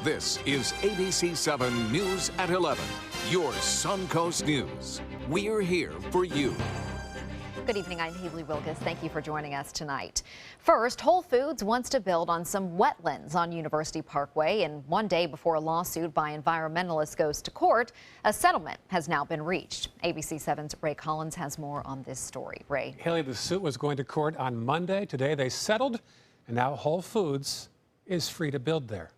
This is ABC7 News at 11, your Suncoast News. We're here for you. Good evening, I'm Haley Wilgus. Thank you for joining us tonight. First, Whole Foods wants to build on some wetlands on University Parkway, and one day before a lawsuit by environmentalists goes to court, a settlement has now been reached. ABC7's Ray Collins has more on this story. Ray. Haley, the suit was going to court on Monday. Today they settled, and now Whole Foods is free to build there.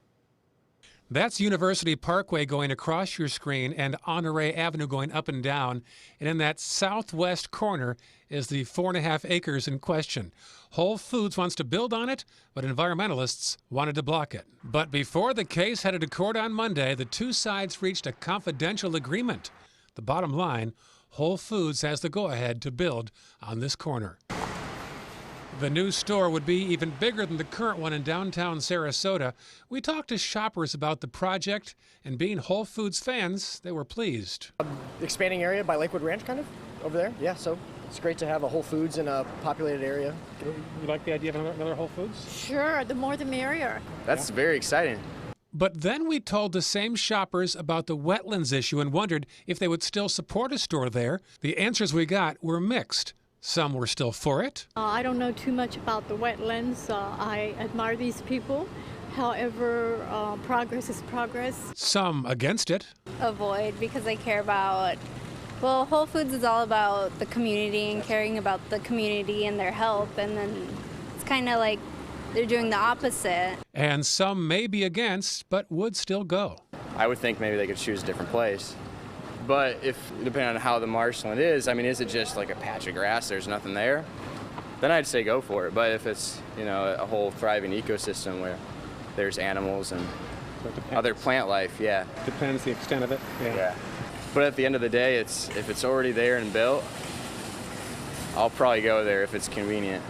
That's University Parkway going across your screen and Honore Avenue going up and down. And in that southwest corner is the 4.5 acres in question. Whole Foods wants to build on it, but environmentalists wanted to block it. But before the case headed to court on Monday, the two sides reached a confidential agreement. The bottom line, Whole Foods has the go-ahead to build on this corner. The new store would be even bigger than the current one in downtown Sarasota. We talked to shoppers about the project, and being Whole Foods fans, they were pleased. Expanding area by Lakewood Ranch, kind of, over there. Yeah, so it's great to have a Whole Foods in a populated area. You like the idea of another Whole Foods? Sure, the more the merrier. That's very exciting. But then we told the same shoppers about the wetlands issue and wondered if they would still support a store there. The answers we got were mixed. Some were still for it. I don't know too much about the wetlands. I admire these people. However, progress is progress. Some against it. Avoid because I care about, well, Whole Foods is all about the community and caring about the community and their health, and then it's kind of like they're doing the opposite. And some may be against, but would still go. I would think maybe they could choose a different place. But if, depending on how the marshland is, I mean, is it just like a patch of grass, there's nothing there? Then I'd say go for it. But if it's, you know, a whole thriving ecosystem where there's animals and other plant life, yeah. Depends the extent of it. Yeah. But at the end of the day, if it's already there and built, I'll probably go there if it's convenient.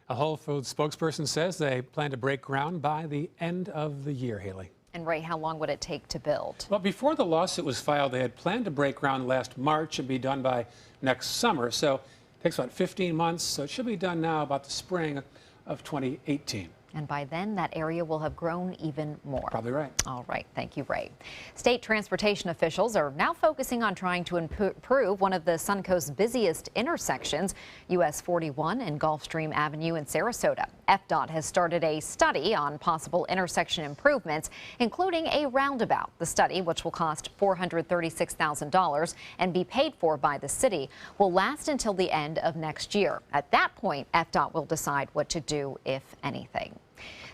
A Whole Foods spokesperson says they plan to break ground by the end of the year, Haley. And Ray, how long would it take to build? Well, before the lawsuit was filed, they had planned to break ground last March and be done by next summer. So it takes about 15 months. So it should be done now about the spring of 2018. And by then, that area will have grown even more. Probably right. All right. Thank you, Ray. State transportation officials are now focusing on trying to improve one of the Suncoast's busiest intersections, US 41 and Gulfstream Avenue in Sarasota. FDOT has started a study on possible intersection improvements, including a roundabout. The study, which will cost $436,000 and be paid for by the city, will last until the end of next year. At that point, FDOT will decide what to do, if anything.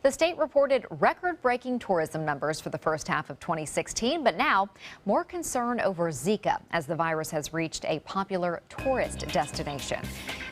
The state reported record-breaking tourism numbers for the first half of 2016, but now more concern over Zika as the virus has reached a popular tourist destination.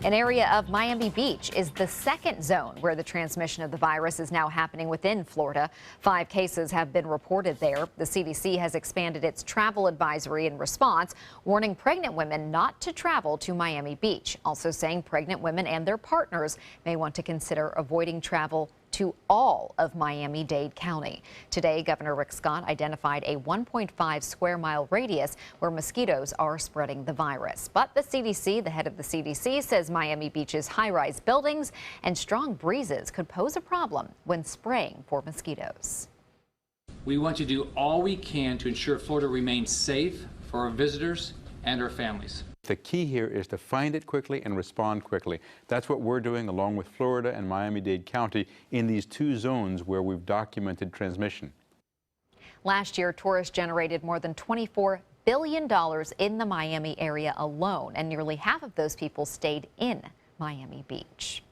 An area of Miami Beach is the second zone where the transmission of the virus is now happening within Florida. 5 cases have been reported there. The CDC has expanded its travel advisory in response, warning pregnant women not to travel to Miami Beach, also saying pregnant women and their partners may want to consider avoiding travel to all of Miami-Dade County. Today, Governor Rick Scott identified a 1.5 square mile radius where mosquitoes are spreading the virus. But the CDC, the head of the CDC, says Miami Beach's high-rise buildings and strong breezes could pose a problem when spraying for mosquitoes. We want to do all we can to ensure Florida remains safe for our visitors and our families. The key here is to find it quickly and respond quickly. That's what we're doing along with Florida and Miami-Dade County in these 2 zones where we've documented transmission. Last year, tourists generated more than $24 billion in the Miami area alone, and nearly half of those people stayed in Miami Beach.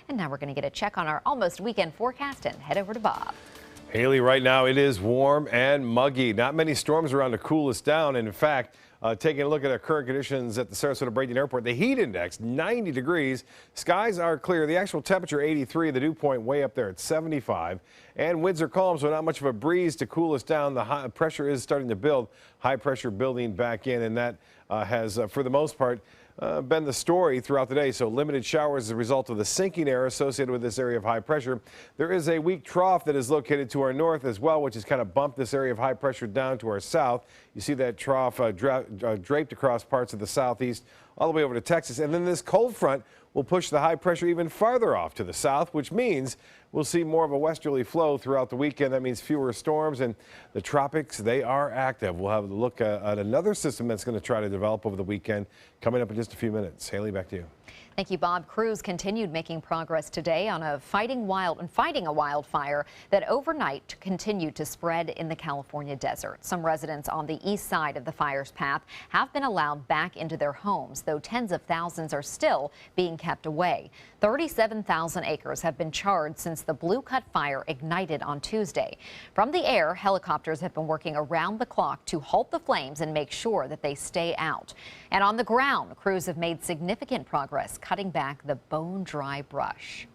And now we're going to get a check on our almost weekend forecast and head over to Bob. Haley, right now it is warm and muggy. Not many storms around to cool us down. And in fact, taking a look at our current conditions at the Sarasota-Bradenton Airport, the heat index 90 degrees. Skies are clear. The actual temperature 83. The dew point way up there at 75. And winds are calm, so not much of a breeze to cool us down. The high pressure is starting to build. High pressure building back in, and that has, for the most part, been the story throughout the day. So limited showers as a result of the sinking air associated with this area of high pressure. There is a weak trough that is located to our north as well, which has kind of bumped this area of high pressure down to our south. You see that trough draped across parts of the southeast. all the way over to Texas. And then this cold front will push the high pressure even farther off to the south, which means we'll see more of a westerly flow throughout the weekend. That means fewer storms, and the tropics, they are active. We'll have a look at another system that's going to try to develop over the weekend coming up in just a few minutes. Haley, back to you. Thank you, Bob. Crews continued making progress today on fighting a wildfire that overnight continued to spread in the California desert. Some residents on the east side of the fire's path have been allowed back into their homes, though tens of thousands are still being kept away. 37,000 acres have been charred since the Blue Cut fire ignited on Tuesday. From the air, helicopters have been working around the clock to halt the flames and make sure that they stay out. And on the ground, crews have made significant progress cutting back the bone-dry brush.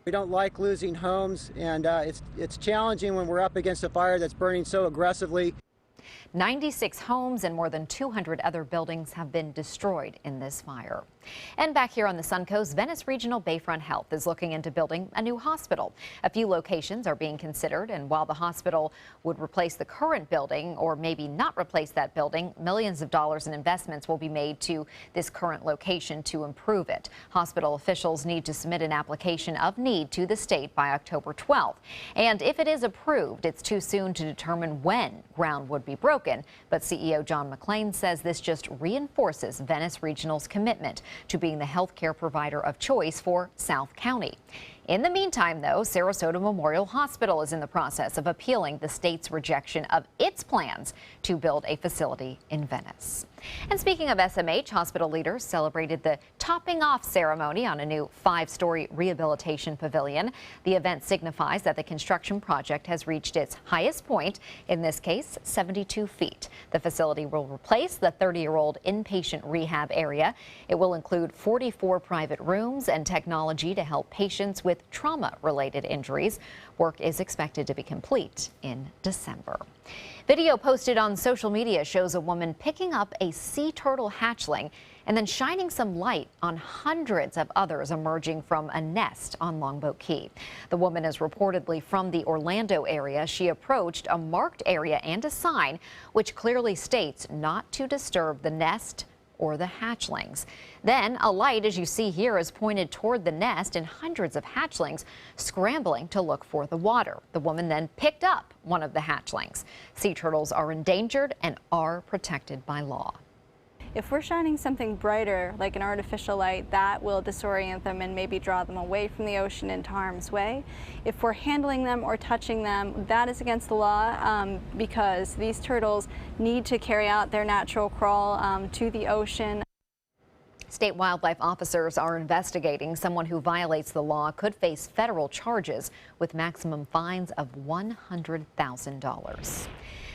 We don't like losing homes, and it's challenging when we're up against a fire that's burning so aggressively. 96 homes and more than 200 other buildings have been destroyed in this fire. And back here on the Suncoast, Venice Regional Bayfront Health is looking into building a new hospital. A few locations are being considered, and while the hospital would replace the current building or maybe not replace that building, millions of dollars in investments will be made to this current location to improve it. Hospital officials need to submit an application of need to the state by October 12th. And if it is approved, it's too soon to determine when ground would be broken. But CEO John McClain says this just reinforces Venice Regional's commitment to being the health care provider of choice for South County. In the meantime, though, Sarasota Memorial Hospital is in the process of appealing the state's rejection of its plans to build a facility in Venice. And speaking of SMH, hospital leaders celebrated the topping off ceremony on a new 5-story rehabilitation pavilion. The event signifies that the construction project has reached its highest point, in this case, 72 feet. The facility will replace the 30-year-old inpatient rehab area. It will include 44 private rooms and technology to help patients with trauma-related injuries. Work is expected to be complete in December. Video posted on social media shows a woman picking up a sea turtle hatchling and then shining some light on hundreds of others emerging from a nest on Longboat Key. The woman is reportedly from the Orlando area. She approached a marked area and a sign which clearly states not to disturb the nest or the hatchlings. Then a light, as you see here, is pointed toward the nest and hundreds of hatchlings scrambling to look for the water. The woman then picked up one of the hatchlings. Sea turtles are endangered and are protected by law. If we're shining something brighter, like an artificial light, that will disorient them and maybe draw them away from the ocean into harm's way. If we're handling them or touching them, that is against the law because these turtles need to carry out their natural crawl to the ocean. State wildlife officers are investigating. Someone who violates the law could face federal charges with maximum fines of $100,000.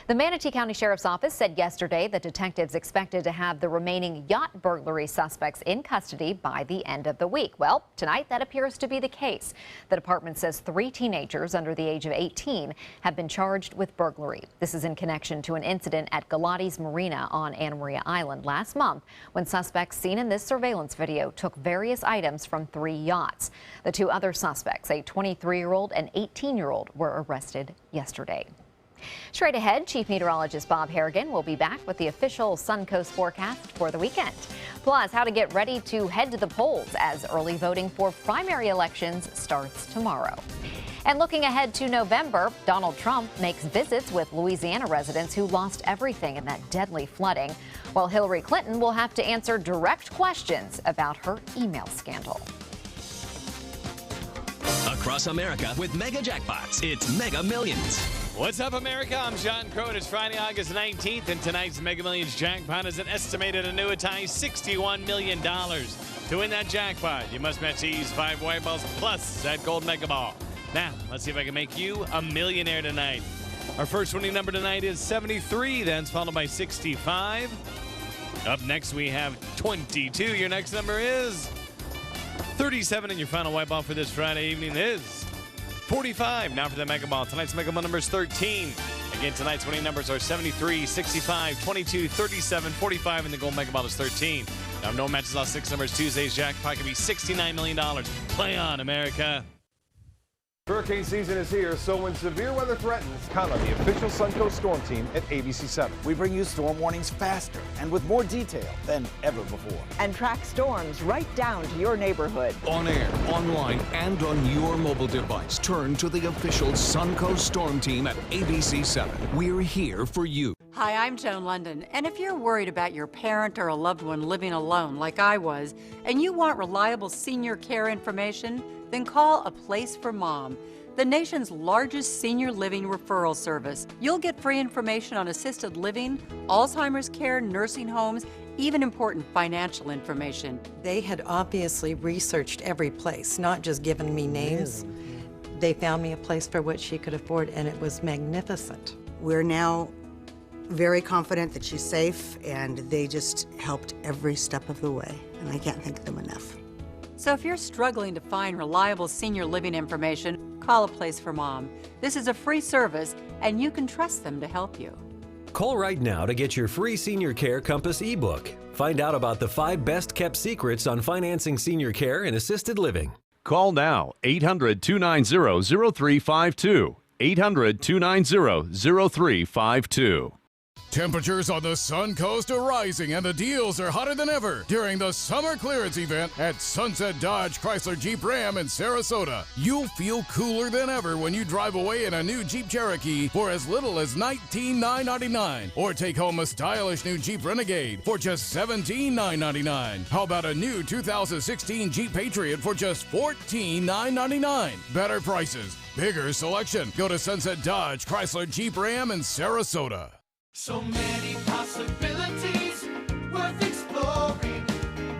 The Manatee County Sheriff's Office said yesterday that detectives expected to have the remaining yacht burglary suspects in custody by the end of the week. Well, tonight that appears to be the case. The department says 3 teenagers under the age of 18 have been charged with burglary. This is in connection to an incident at Galati's Marina on Anna Maria Island last month when suspects seen in this surveillance video took various items from 3 yachts. The 2 other suspects, a 23-year-old and 18-year-old, were arrested yesterday. Straight ahead, Chief Meteorologist Bob Harrigan will be back with the official Suncoast forecast for the weekend. Plus, how to get ready to head to the polls as early voting for primary elections starts tomorrow. And looking ahead to November, Donald Trump makes visits with Louisiana residents who lost everything in that deadly flooding, while Hillary Clinton will have to answer direct questions about her email scandal. Across America with Mega Jackpots, it's Mega Millions. What's up, America? I'm John Crone. It's Friday, August 19th, and tonight's Mega Millions jackpot is an estimated annuitized $61 million. To win that jackpot, you must match these 5 white balls plus that gold Mega Ball. Now, let's see if I can make you a millionaire tonight. Our first winning number tonight is 73, then followed by 65. Up next, we have 22. Your next number is 37, and your final white ball for this Friday evening is 45. Now for the Mega Ball. Tonight's Mega Ball number is 13. Again, tonight's winning numbers are 73, 65, 22, 37, 45, and the gold Mega Ball is 13. Now, no matches lost 6 numbers. Tuesday's jackpot could be $69 million. Play on, America. Hurricane season is here, so when severe weather threatens, count on the official Suncoast Storm Team at ABC7. We bring you storm warnings faster and with more detail than ever before. And track storms right down to your neighborhood. On air, online, and on your mobile device. Turn to the official Suncoast Storm Team at ABC7. We're here for you. Hi, I'm Joan London, and if you're worried about your parent or a loved one living alone like I was, and you want reliable senior care information, then call A Place for Mom, the nation's largest senior living referral service. You'll get free information on assisted living, Alzheimer's care, nursing homes, even important financial information. They had obviously researched every place, not just given me names. They found me a place for what she could afford, and it was magnificent. We're now very confident that she's safe, and they just helped every step of the way, and I can't thank them enough. So if you're struggling to find reliable senior living information, call A Place for Mom. This is a free service, and you can trust them to help you. Call right now to get your free Senior Care Compass ebook. Find out about the 5 best-kept secrets on financing senior care and assisted living. Call now, 800-290-0352. 800-290-0352. Temperatures on the Suncoast are rising and the deals are hotter than ever during the summer clearance event at Sunset Dodge Chrysler Jeep Ram in Sarasota. You'll feel cooler than ever when you drive away in a new Jeep Cherokee for as little as $19,999, or take home a stylish new Jeep Renegade for just $17,999. How about a new 2016 Jeep Patriot for just $14,999? Better prices, bigger selection. Go to Sunset Dodge Chrysler Jeep Ram in Sarasota. So many possibilities worth exploring.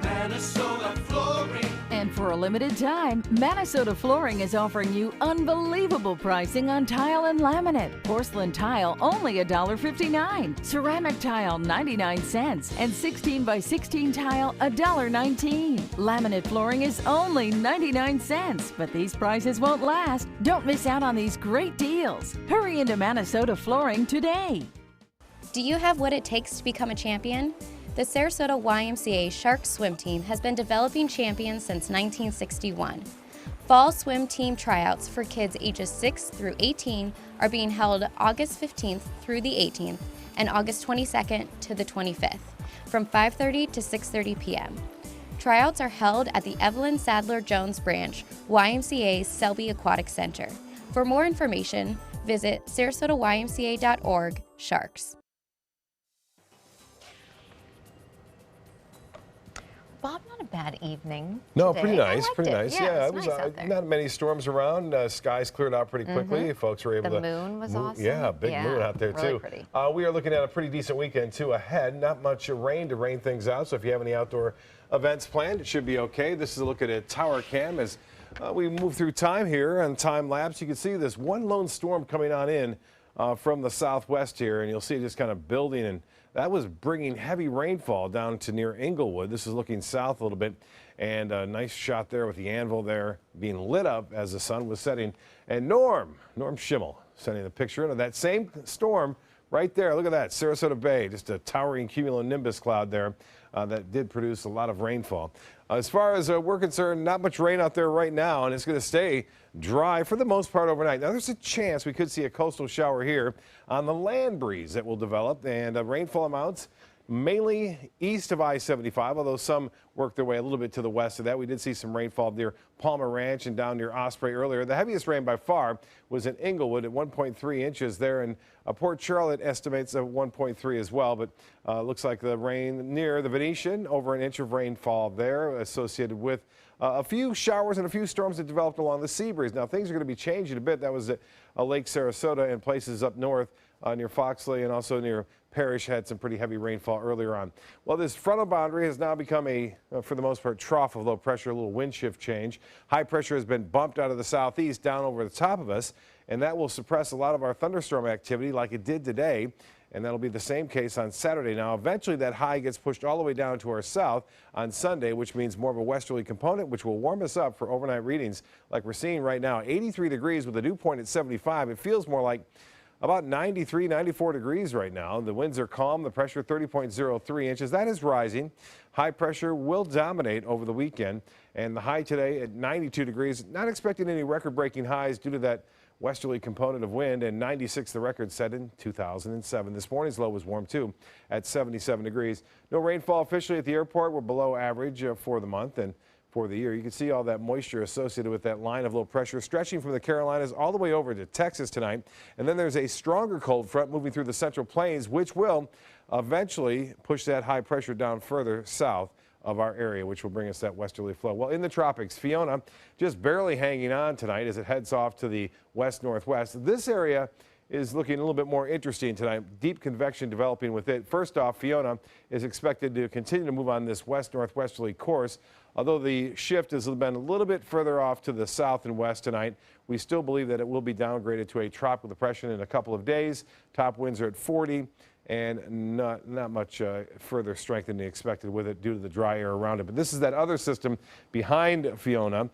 Minnesota Flooring. And for a limited time, Minnesota Flooring is offering you unbelievable pricing on tile and laminate. Porcelain tile only $1.59. Ceramic tile 99 cents. And 16 by 16 tile $1.19. Laminate flooring is only 99 cents. But these prices won't last. Don't miss out on these great deals. Hurry into Minnesota Flooring today. Do you have what it takes to become a champion? The Sarasota YMCA Sharks swim team has been developing champions since 1961. Fall swim team tryouts for kids ages 6 through 18 are being held August 15th through the 18th and August 22nd to the 25th from 5:30 to 6:30 p.m. Tryouts are held at the Evelyn Sadler Jones branch, YMCA's Selby Aquatic Center. For more information, visit sarasotaymca.org/sharks. Bob, not a bad evening. No, today. pretty nice, pretty it. nice. Yeah, it was nice out there. not many storms around. Skies cleared out pretty quickly. Folks were able to. The moon was awesome. Yeah, big moon out there really too. Pretty. We are looking at a pretty decent weekend too ahead. Not much rain to rain things out. So if you have any outdoor events planned, it should be okay. This is a look at a tower cam as we move through time here on time lapse. You can see this one lone storm coming on in from the southwest here, and you'll see it just kind of building, and that was bringing heavy rainfall down to near Inglewood. This is looking south a little bit, and a nice shot there with the anvil there being lit up as the sun was setting. And Norm Schimmel sending the picture of that same storm right there. Look at that, Sarasota Bay, just a towering cumulonimbus cloud there that did produce a lot of rainfall. As far as we're concerned, not much rain out there right now, and it's going to stay dry for the most part overnight. Now, there's a chance we could see a coastal shower here on the land breeze that will develop, and rainfall amounts mainly east of I-75, although some work their way a little bit to the west of that. We did see some rainfall near Palmer Ranch and down near Osprey earlier. The heaviest rain by far was in Inglewood at 1.3 inches there, and Port Charlotte estimates of 1.3 as well, but looks like the rain near the Venetian, over an inch of rainfall there associated with a few showers and a few storms that developed along the sea breeze. Now, things are going to be changing a bit. That was at Lake Sarasota and places up north near Foxley and also near Parrish had some pretty heavy rainfall earlier on. Well, this frontal boundary has now become a, for the most part, trough of low pressure, a little wind shift change. High pressure has been bumped out of the southeast down over the top of us, and that will suppress a lot of our thunderstorm activity like it did today. And that'll be the same case on Saturday. Now, eventually that high gets pushed all the way down to our south on Sunday, which means more of a westerly component, which will warm us up for overnight readings like we're seeing right now. 83 degrees with a dew point at 75. It feels more like about 93, 94 degrees right now. The winds are calm, the pressure 30.03 inches. That is rising. High pressure will dominate over the weekend, and the high today at 92 degrees. Not expecting any record-breaking highs due to that westerly component of wind, and 96 the record set in 2007. This morning's low was warm too at 77 degrees. No rainfall officially at the airport. We're below average for the month and for the year. You can see all that moisture associated with that line of low pressure stretching from the Carolinas all the way over to Texas tonight. And then there's a stronger cold front moving through the central plains, which will eventually push that high pressure down further south of our area, which will bring us that westerly flow. Well, in the tropics, Fiona just barely hanging on tonight as it heads off to the west-northwest. This area is looking a little bit more interesting tonight. Deep convection developing with it. First off, Fiona is expected to continue to move on this west-northwesterly course. Although the shift has been a little bit further off to the south and west tonight, we still believe that it will be downgraded to a tropical depression in a couple of days. Top winds are at 40. And not much further strengthening expected with it due to the dry air around it. But this is that other system behind Fiona,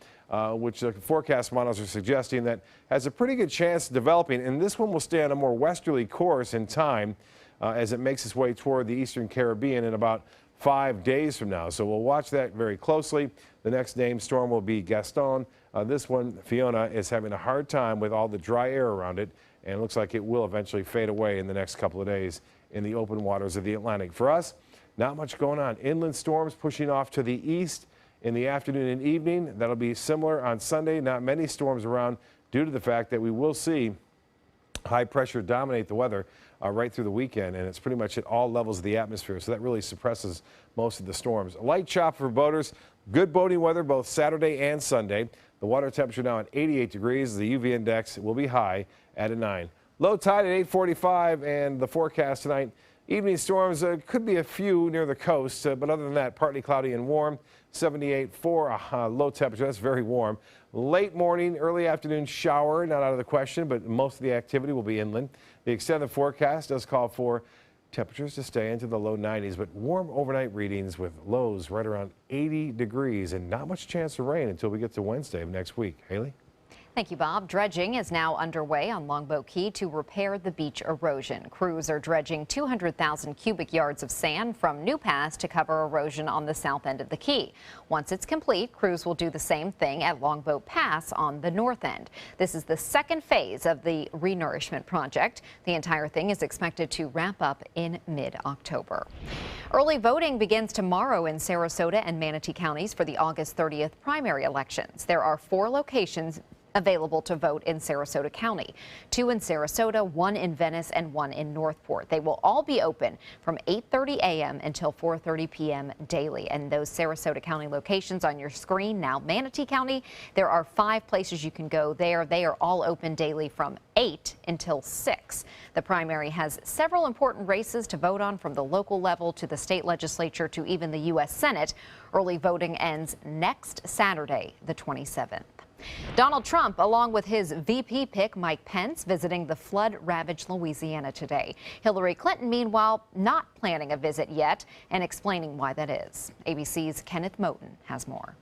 which the forecast models are suggesting that has a pretty good chance of developing. And this one will stay on a more westerly course in time as it makes its way toward the eastern Caribbean in about 5 days from now. So we'll watch that very closely. The next named storm will be Gaston. This one, Fiona, is having a hard time with all the dry air around it, and it looks like it will eventually fade away in the next couple of days in the open waters of the Atlantic. For us, not much going on. Inland storms pushing off to the east in the afternoon and evening. That'll be similar on Sunday. Not many storms around due to the fact that we will see high pressure dominate the weather right through the weekend, and it's pretty much at all levels of the atmosphere, so that really suppresses most of the storms. A light chop for boaters. Good boating weather both Saturday and Sunday. The water temperature now at 88 degrees. The UV index will be high at a 9. Low tide at 8:45, and the forecast tonight, evening storms, could be a few near the coast, but other than that, partly cloudy and warm. 78 for a low temperature. That's very warm. Late morning, early afternoon shower, not out of the question, but most of the activity will be inland. The extended forecast does call for temperatures to stay into the low 90s, but warm overnight readings with lows right around 80 degrees and not much chance of rain until we get to Wednesday of next week. Haley? Thank you, Bob. Dredging is now underway on Longboat Key to repair the beach erosion. Crews are dredging 200,000 cubic yards of sand from New Pass to cover erosion on the south end of the key. Once it's complete, crews will do the same thing at Longboat Pass on the north end. This is the second phase of the renourishment project. The entire thing is expected to wrap up in mid-October. Early voting begins tomorrow in Sarasota and Manatee counties for the August 30th primary elections. There are 4 locations available to vote in Sarasota County. 2 in Sarasota, 1 in Venice, and 1 in Northport. They will all be open from 8:30 a.m. until 4:30 p.m. daily. And those Sarasota County locations on your screen now. Manatee County, there are 5 places you can go there. They are all open daily from 8 until 6. The primary has several important races to vote on, from the local level to the state legislature to even the U.S. Senate. Early voting ends next Saturday, the 27th. Donald Trump, along with his VP pick Mike Pence, visiting the flood-ravaged Louisiana today. Hillary Clinton, meanwhile, not planning a visit yet and explaining why that is. ABC's Kenneth Moten has more.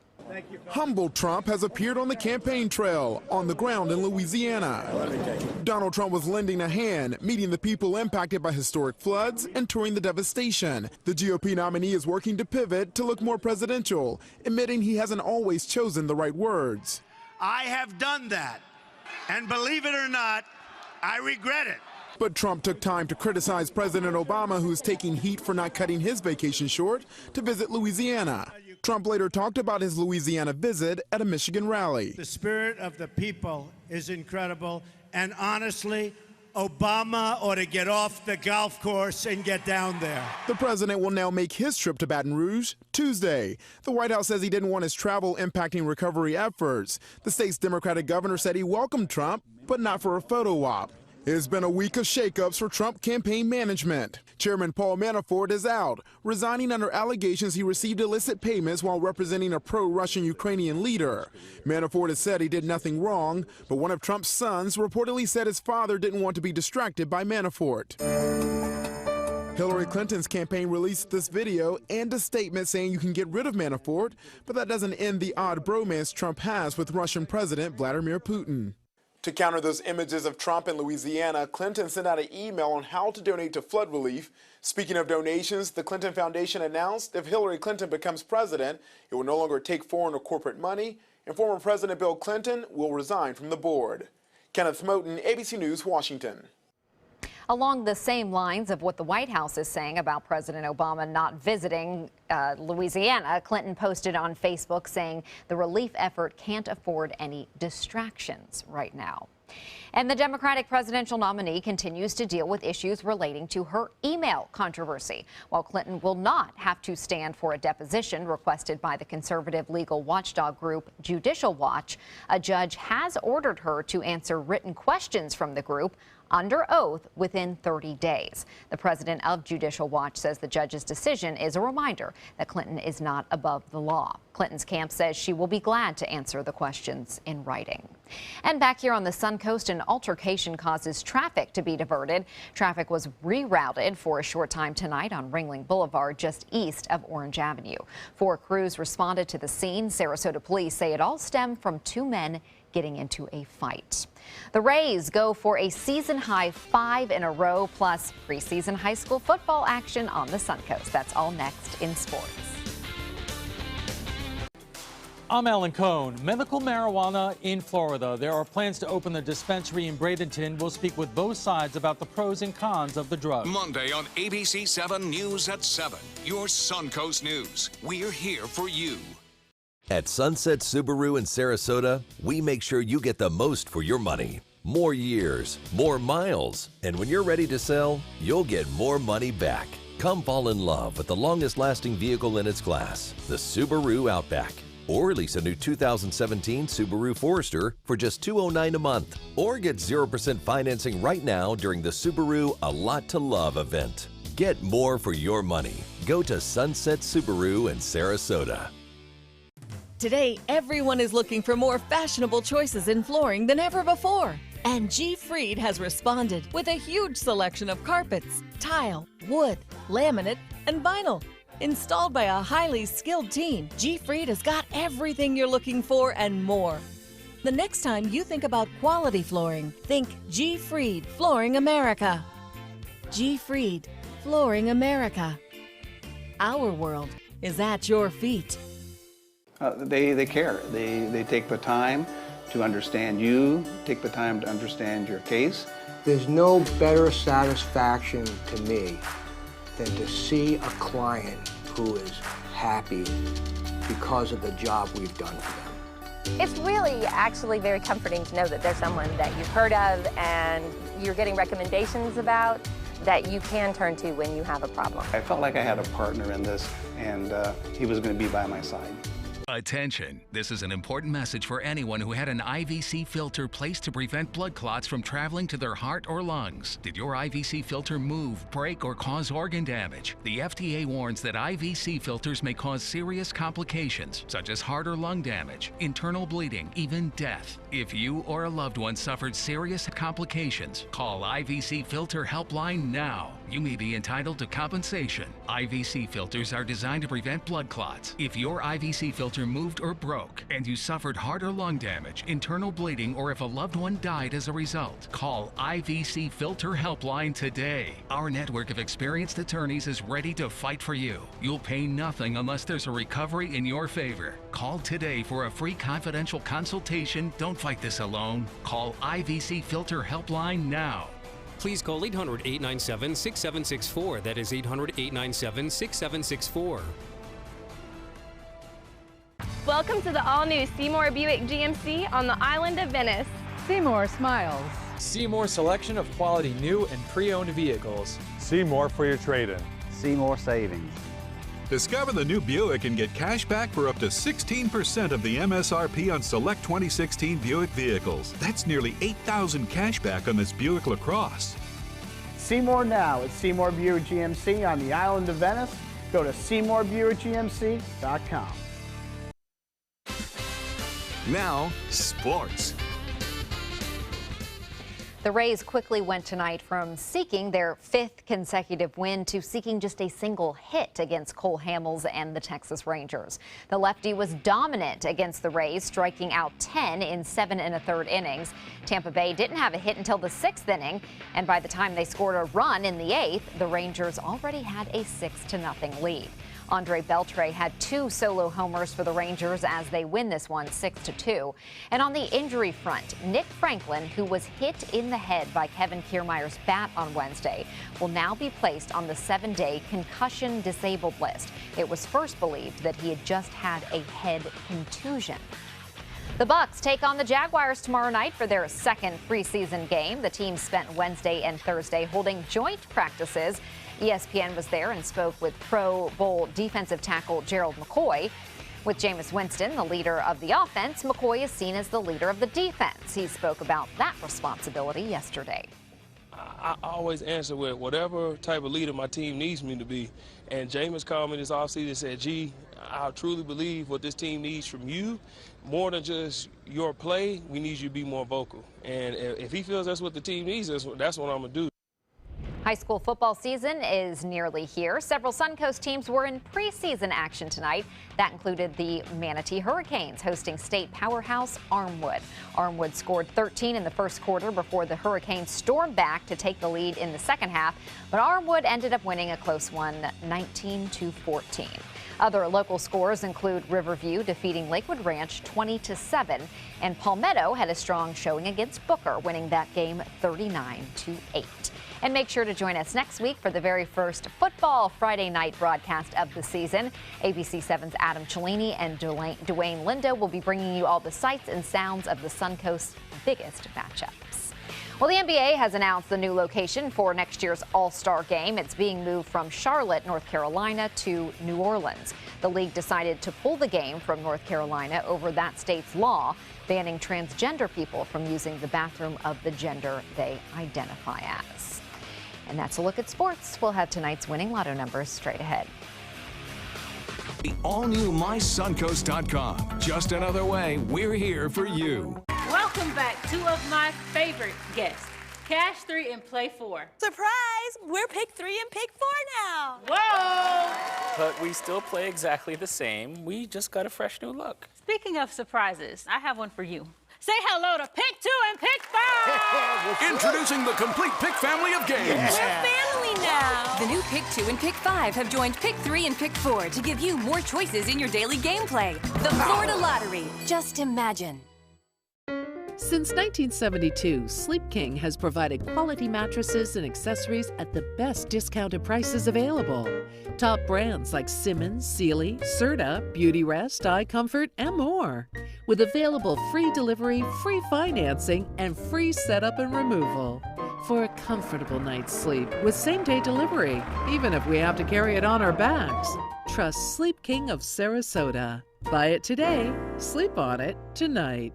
Humble Trump has appeared on the campaign trail on the ground in Louisiana. Donald Trump was lending a hand, meeting the people impacted by historic floods and touring the devastation. The GOP nominee is working to pivot to look more presidential, admitting he hasn't always chosen the right words. I have done that, and believe it or not, I regret it. But Trump took time to criticize President Obama, who's taking heat for not cutting his vacation short to visit Louisiana. Trump later talked about his Louisiana visit at a Michigan rally. The spirit of the people is incredible, and honestly, Obama ought to get off the golf course and get down there. The president will now make his trip to Baton Rouge Tuesday. The White House says he didn't want his travel impacting recovery efforts. The state's Democratic governor said he welcomed Trump, but not for a photo op. It's been a week of shakeups for Trump campaign management. Chairman Paul Manafort is out, resigning under allegations he received illicit payments while representing a pro-Russian Ukrainian leader. Manafort has said he did nothing wrong, but one of Trump's sons reportedly said his father didn't want to be distracted by Manafort. Hillary Clinton's campaign released this video and a statement saying you can get rid of Manafort, but that doesn't end the odd bromance Trump has with Russian President Vladimir Putin. To counter those images of Trump in Louisiana, Clinton sent out an email on how to donate to flood relief. Speaking of donations, the Clinton Foundation announced if Hillary Clinton becomes president, it will no longer take foreign or corporate money, and former President Bill Clinton will resign from the board. Kenneth Moten, ABC News, Washington. Along the same lines of what the White House is saying about President Obama not visiting Louisiana, Clinton posted on Facebook saying the relief effort can't afford any distractions right now. And the Democratic presidential nominee continues to deal with issues relating to her email controversy. While Clinton will not have to stand for a deposition requested by the conservative legal watchdog group Judicial Watch, a judge has ordered her to answer written questions from the group under oath within 30 days. The president of Judicial Watch says the judge's decision is a reminder that Clinton is not above the law. Clinton's camp says she will be glad to answer the questions in writing. And back here on the Suncoast, an altercation causes traffic to be diverted. Traffic was rerouted for a short time tonight on Ringling Boulevard, just east of Orange Avenue. 4 crews responded to the scene. Sarasota police say it all stemmed from 2 men getting into a fight. The Rays go for a season-high 5 in a row, plus preseason high school football action on the Suncoast. That's all next in sports. I'm Alan Cohn. Medical marijuana in Florida. There are plans to open the dispensary in Bradenton. We'll speak with both sides about the pros and cons of the drug. Monday on ABC7 News at 7. Your Suncoast News. We're here for you. At Sunset Subaru in Sarasota, we make sure you get the most for your money. More years, more miles, and when you're ready to sell, you'll get more money back. Come fall in love with the longest-lasting vehicle in its class, the Subaru Outback. Or lease a new 2017 Subaru Forester for just $209 a month. Or get 0% financing right now during the Subaru A Lot to Love event. Get more for your money. Go to Sunset Subaru in Sarasota. Today, everyone is looking for more fashionable choices in flooring than ever before. And G. Fried has responded with a huge selection of carpets, tile, wood, laminate, and vinyl. Installed by a highly skilled team, G. Fried has got everything you're looking for and more. The next time you think about quality flooring, think G. Fried Flooring America. G. Fried Flooring America. Our world is at your feet. They care. They take the time to understand you, take the time to understand your case. There's no better satisfaction to me than to see a client who is happy because of the job we've done for them. It's really actually very comforting to know that there's someone that you've heard of and you're getting recommendations about that you can turn to when you have a problem. I felt like I had a partner in this, and he was going to be by my side. Attention! This is an important message for anyone who had an IVC filter placed to prevent blood clots from traveling to their heart or lungs. Did your IVC filter move, break, or cause organ damage? The FDA warns that IVC filters may cause serious complications, such as heart or lung damage, internal bleeding, even death. If you or a loved one suffered serious complications, call IVC Filter Helpline now. You may be entitled to compensation. IVC filters are designed to prevent blood clots. If your IVC filter moved or broke and you suffered heart or lung damage, internal bleeding, or if a loved one died as a result, call IVC Filter Helpline today. Our network of experienced attorneys is ready to fight for you. You'll pay nothing unless there's a recovery in your favor. Call today for a free confidential consultation. Don't fight this alone. Call IVC Filter Helpline now. Please call 800-897-6764. That is 800-897-6764. Welcome to the all-new Seymour Buick GMC on the island of Venice. Seymour smiles. Seymour selection of quality new and pre-owned vehicles. Seymour for your trade-in. Seymour savings. Discover the new Buick and get cash back for up to 16% of the MSRP on select 2016 Buick vehicles. That's nearly $8,000 cash back on this Buick LaCrosse. Seymour now at Seymour Buick GMC on the island of Venice. Go to SeymourBuickGMC.com. Now, sports. The Rays quickly went tonight from seeking their 5th consecutive win to seeking just a single hit against Cole Hamels and the Texas Rangers. The lefty was dominant against the Rays, striking out 10 in 7 1/3 innings. Tampa Bay didn't have a hit until the 6th inning, and by the time they scored a run in the 8th, the Rangers already had a 6-0 lead. Andre Beltre had 2 solo homers for the Rangers as they win this one 6-2. And on the injury front, Nick Franklin, who was hit in the head by Kevin Kiermaier's bat on Wednesday, will now be placed on the 7-day concussion disabled list. It was first believed that he had just had a head contusion. The Bucs take on the Jaguars tomorrow night for their 2nd preseason game. The team spent Wednesday and Thursday holding joint practices. ESPN was there and spoke with Pro Bowl defensive tackle Gerald McCoy. With Jameis Winston, the leader of the offense, McCoy is seen as the leader of the defense. He spoke about that responsibility yesterday. I always answer with whatever type of leader my team needs me to be. And Jameis called me this offseason and said, G, I truly believe what this team needs from you, more than just your play, we need you to be more vocal. And if he feels that's what the team needs, that's what I'm going to do. High school football season is nearly here. Several Suncoast teams were in preseason action tonight. That included the Manatee Hurricanes hosting state powerhouse Armwood. Armwood scored 13 in the first quarter before the Hurricanes stormed back to take the lead in the second half, but Armwood ended up winning a close one, 19-14. Other local scores include Riverview defeating Lakewood Ranch 20-7, and Palmetto had a strong showing against Booker, winning that game 39-8. And make sure to join us next week for the very first Football Friday night broadcast of the season. ABC7's Adam Cellini and Dwayne Lindo will be bringing you all the sights and sounds of the Suncoast's biggest matchups. Well, the NBA has announced the new location for next year's All-Star Game. It's being moved from Charlotte, North Carolina to New Orleans. The league decided to pull the game from North Carolina over that state's law banning transgender people from using the bathroom of the gender they identify as. And that's a look at sports. We'll have tonight's winning lotto numbers straight ahead. The all-new MySuncoast.com. Just another way we're here for you. Welcome back, 2 of my favorite guests, Cash 3 and Play 4. Surprise! We're Pick 3 and Pick 4 now. Whoa! But we still play exactly the same. We just got a fresh new look. Speaking of surprises, I have one for you. Say hello to Pick 2 and Pick 5! Introducing the complete Pick family of games. We're family now. The new Pick 2 and Pick 5 have joined Pick 3 and Pick 4 to give you more choices in your daily gameplay. The Florida Lottery. Just imagine. Since 1972, Sleep King has provided quality mattresses and accessories at the best discounted prices available. Top brands like Simmons, Sealy, Serta, Beautyrest, iComfort, and more. With available free delivery, free financing, and free setup and removal. For a comfortable night's sleep with same-day delivery, even if we have to carry it on our backs. Trust Sleep King of Sarasota. Buy it today, sleep on it tonight.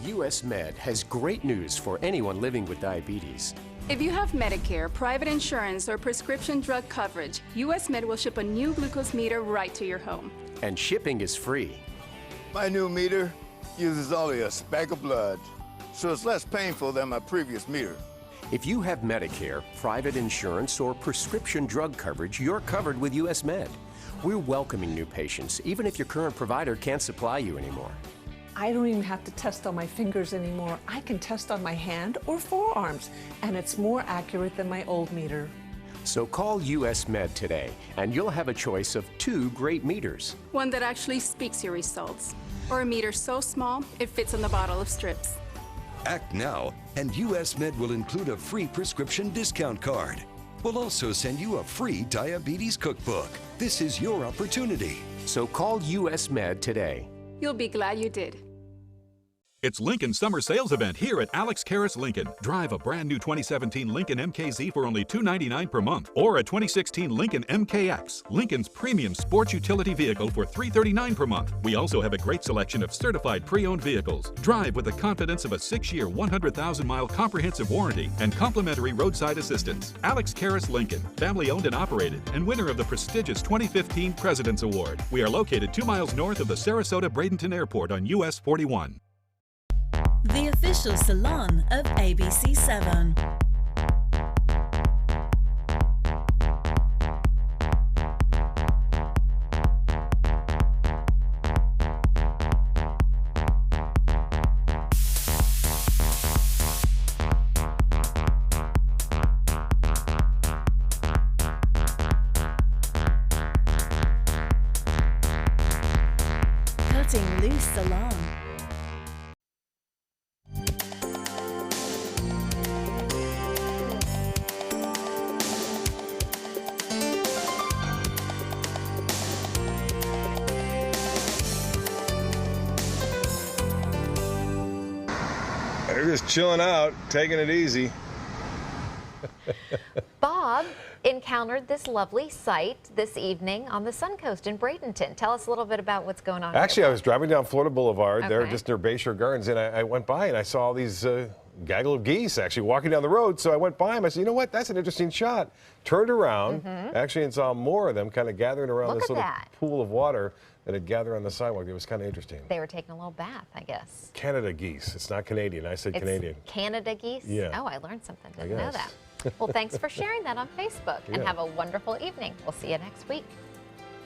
US Med has great news for anyone living with diabetes. If you have Medicare, private insurance, or prescription drug coverage, US Med will ship a new glucose meter right to your home. And shipping is free. My new meter uses only a speck of blood, so it's less painful than my previous meter. If you have Medicare, private insurance, or prescription drug coverage, you're covered with US Med. We're welcoming new patients, even if your current provider can't supply you anymore. I don't even have to test on my fingers anymore. I can test on my hand or forearms, and it's more accurate than my old meter. So call US Med today, and you'll have a choice of 2 great meters. One that actually speaks your results, or a meter so small it fits on the bottle of strips. Act now, and US Med will include a free prescription discount card. We'll also send you a free diabetes cookbook. This is your opportunity. So call US Med today. You'll be glad you did. It's Lincoln's summer sales event here at Alex Karras Lincoln. Drive a brand new 2017 Lincoln MKZ for only $299 per month, or a 2016 Lincoln MKX, Lincoln's premium sports utility vehicle for $339 per month. We also have a great selection of certified pre-owned vehicles. Drive with the confidence of a 6-year, 100,000-mile comprehensive warranty and complimentary roadside assistance. Alex Karras Lincoln, family owned and operated, and winner of the prestigious 2015 President's Award. We are located 2 miles north of the Sarasota-Bradenton Airport on US 41. the official salon of ABC7. Cutting Loose Salon. They're just chilling out, taking it easy. Bob encountered this lovely sight this evening on the Suncoast in Bradenton. Tell us a little bit about what's going on Actually, here, I was driving down Florida Boulevard there, Okay. just near Bayshore Gardens, and I went by and I saw all these gaggle of geese actually walking down the road. So I went by them. I said, you know what? That's an interesting shot. Turned around, actually, and saw more of them kind of gathering around Look this at little that. pool of water that had gathered on the sidewalk. It was kind of interesting. They were taking a little bath, I guess. Canada geese. It's not Canadian. I said It's Canadian. Canada geese? Yeah. Oh, I learned something. I Didn't know guess. that. Well, thanks for sharing that on Facebook, and Yeah. have a wonderful evening. We'll see you next week.